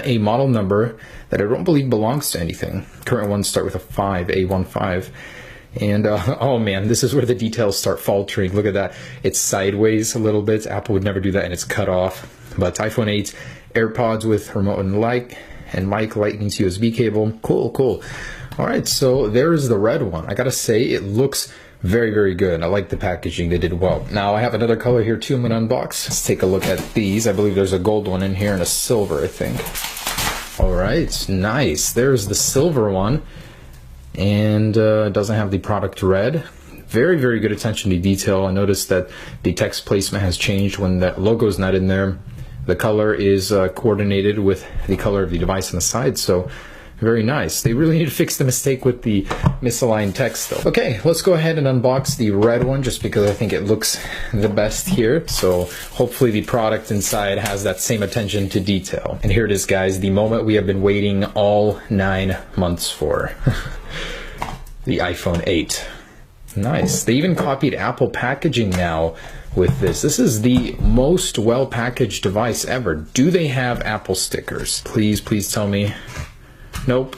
a model number that I don't believe belongs to anything. Current ones start with a 5, A15. And oh man, this is where the details start faltering. Look at that. It's sideways a little bit. Apple would never do that, and it's cut off. But iPhone 8, AirPods with remote and mic, lightning to USB cable. Cool. All right, so there's the red one. I gotta say, it looks very, very good. I like the packaging. They did well. Now I have another color here too I'm gonna unbox. Let's take a look at these. I believe there's a gold one in here and a silver, I think. All right, nice. There's the silver one, and it doesn't have the product red. Very, very good attention to detail. I noticed that the text placement has changed when that logo is not in there. The color is coordinated with the color of the device on the side, so very nice. They really need to fix the mistake with the misaligned text though. Okay, let's go ahead and unbox the red one just because I think it looks the best here. So hopefully the product inside has that same attention to detail. And here it is, guys, the moment we have been waiting all 9 months for. The iPhone 8. Nice. They even copied Apple packaging now with this. This is the most well-packaged device ever. Do they have Apple stickers? Please tell me. Nope.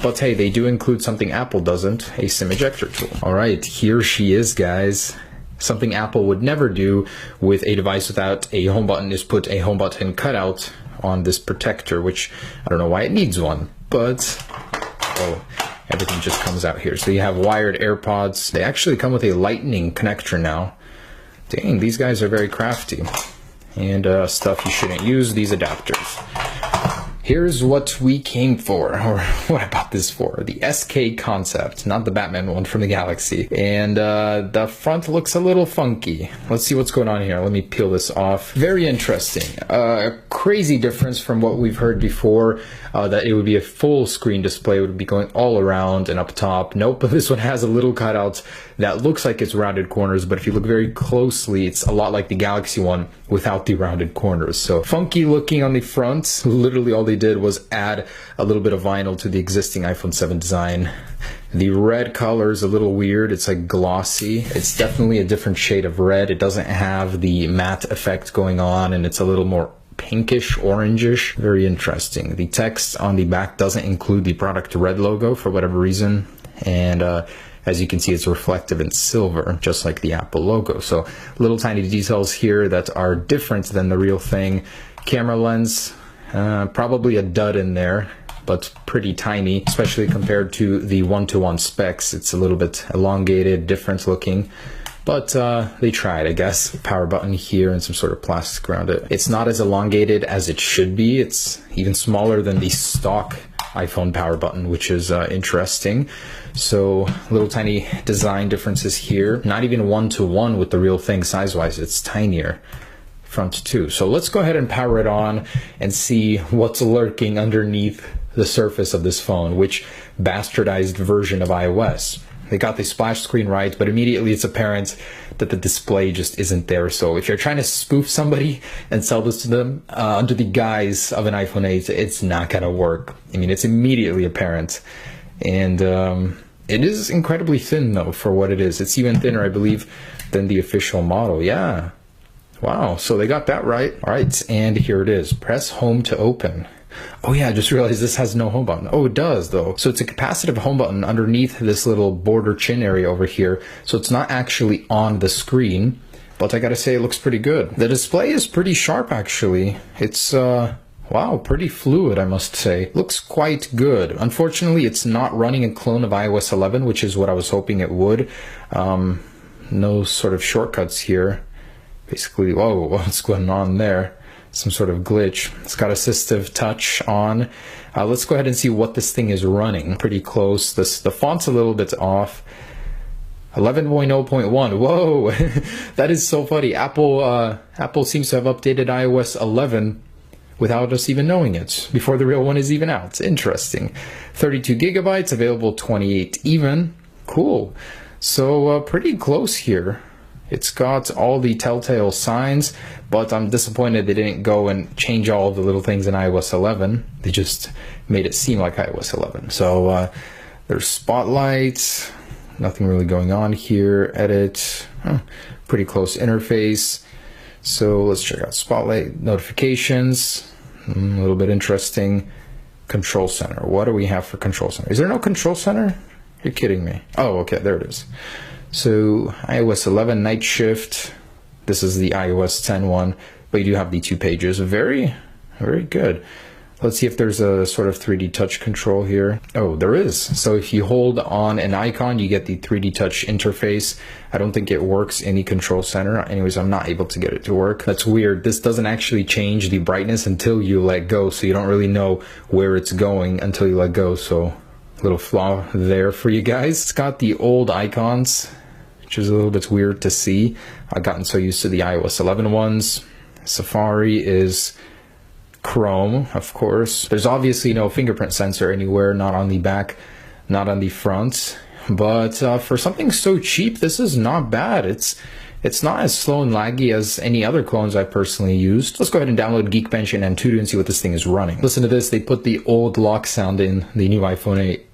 But hey, they do include something Apple doesn't, a SIM ejector tool. All right, here she is, guys. Something Apple would never do with a device without a home button is put a home button cutout on this protector, which I don't know why it needs one, but oh, everything just comes out here. So you have wired AirPods. They actually come with a lightning connector now. Dang, these guys are very crafty. And stuff you shouldn't use, these adapters. Here's what we came for, or what I bought this for. The SK Concept, not the Batman one from the Galaxy. And the front looks a little funky. Let's see what's going on here. Let me peel this off. Very interesting. A crazy difference from what we've heard before, that it would be a full screen display. It would be going all around and up top. Nope, this one has a little cutout that looks like it's rounded corners, but if you look very closely, it's a lot like the Galaxy one without the rounded corners. So funky looking on the front. Literally all they did was add a little bit of vinyl to the existing iPhone 7 design. The red color is a little weird. It's like glossy. It's definitely a different shade of red. It doesn't have the matte effect going on, and it's a little more pinkish, orangish. Very interesting. The text on the back doesn't include the product red logo for whatever reason, and as you can see, it's reflective in silver, just like the Apple logo. So little tiny details here that are different than the real thing. Camera lens, probably a dud in there, but pretty tiny, especially compared to the one-to-one specs. It's a little bit elongated, different looking, but they tried, I guess. Power button here and some sort of plastic around it. It's not as elongated as it should be. It's even smaller than the stock iPhone power button, which is interesting. So little tiny design differences here. Not even one-to-one with the real thing size-wise. It's tinier. Front too. So let's go ahead and power it on and see what's lurking underneath the surface of this phone. Which bastardized version of iOS? They got the splash screen right, but immediately it's apparent that the display just isn't there. So if you're trying to spoof somebody and sell this to them under the guise of an iPhone 8, it's not gonna work. I mean, it's immediately apparent. And it is incredibly thin though for what it is. It's even thinner, I believe, than the official model. Yeah. Wow, so they got that right. All right, and here it is. Press home to open. Oh yeah, I just realized this has no home button. Oh, it does though. So it's a capacitive home button underneath this little border chin area over here. So it's not actually on the screen, but I gotta say it looks pretty good. The display is pretty sharp actually. It's, wow, pretty fluid, I must say. Looks quite good. Unfortunately, it's not running a clone of iOS 11, which is what I was hoping it would. No sort of shortcuts here. Basically, whoa, what's going on there? Some sort of glitch. It's got assistive touch on. Let's go ahead and see what this thing is running. Pretty close. The font's a little bit off. 11.0.1. Whoa, that is so funny. Apple seems to have updated iOS 11 without us even knowing it, before the real one is even out. Interesting. 32 gigabytes, available 28 even. Cool. So pretty close here. It's got all the telltale signs, but I'm disappointed they didn't go and change all of the little things in iOS 11. They just made it seem like iOS 11. So there's spotlights, nothing really going on here. Edit, pretty close interface. So let's check out spotlight, notifications, A little bit interesting. Control center. What do we have for control center? Is there no control center? You're kidding me. Oh, okay, there it is. So iOS 11 night shift. This is the iOS 10 one, but you do have the 2 pages. Very, very good. Let's see if there's a sort of 3D touch control here. Oh, there is. So if you hold on an icon, you get the 3D touch interface. I don't think it works in the control center. Anyways, I'm not able to get it to work. That's weird. This doesn't actually change the brightness until you let go. So you don't really know where it's going until you let go. So a little flaw there for you guys. It's got the old icons, which is a little bit weird to see. I've gotten so used to the iOS 11 ones. Safari is Chrome, of course. There's obviously no fingerprint sensor anywhere, not on the back, not on the front. But for something so cheap, this is not bad. It's not as slow and laggy as any other clones I personally used. Let's go ahead and download Geekbench and Antutu and see what this thing is running. Listen to this. They put the old lock sound in the new iPhone 8.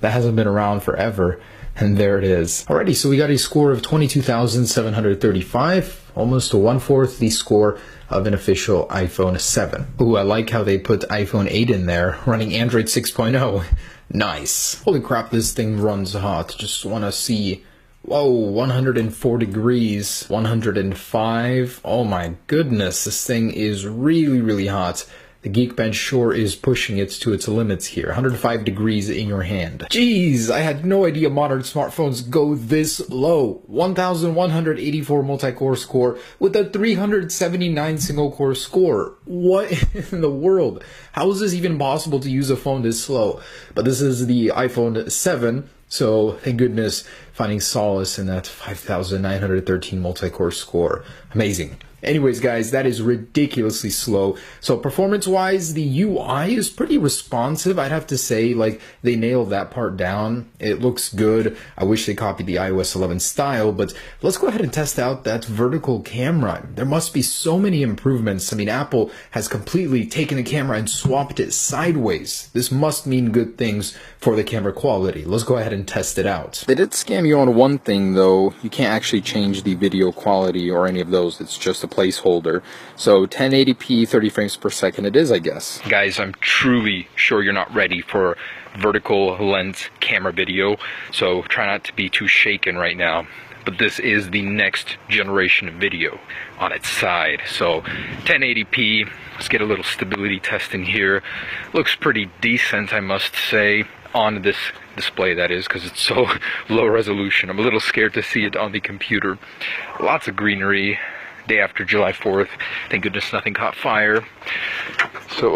That hasn't been around forever. And there it is. Alrighty, so we got a score of 22,735, almost to 1/4 the score of an official iPhone 7. Ooh, I like how they put iPhone 8 in there, running Android 6.0. Nice. Holy crap, this thing runs hot. Just want to see. Whoa, 104 degrees, 105. Oh my goodness, this thing is really, really hot. The Geekbench sure is pushing it to its limits here. 105 degrees in your hand. Jeez, I had no idea modern smartphones go this low. 1,184 multi-core score with a 379 single-core score. What in the world? How is this even possible to use a phone this slow? But this is the iPhone 7. So, thank goodness, finding solace in that 5,913 multi-core score. Amazing. Anyways, guys, that is ridiculously slow. So performance-wise, the UI is pretty responsive. I'd have to say, like, they nailed that part down. It looks good. I wish they copied the iOS 11 style, but let's go ahead and test out that vertical camera. There must be so many improvements. I mean, Apple has completely taken the camera and swapped it sideways. This must mean good things for the camera quality. Let's go ahead and test it out. They did scam you on one thing, though. You can't actually change the video quality or any of those. It's just a placeholder. So 1080p 30 frames per second it is, I guess. Guys, I'm truly sure you're not ready for vertical lens camera video, so try not to be too shaken right now. But this is the next generation of video on its side. So 1080p, let's get a little stability test in here. Looks pretty decent, I must say, on this display, that is, because it's so low resolution. I'm a little scared to see it on the computer. Lots of greenery. Day after July 4th. Thank goodness nothing caught fire. So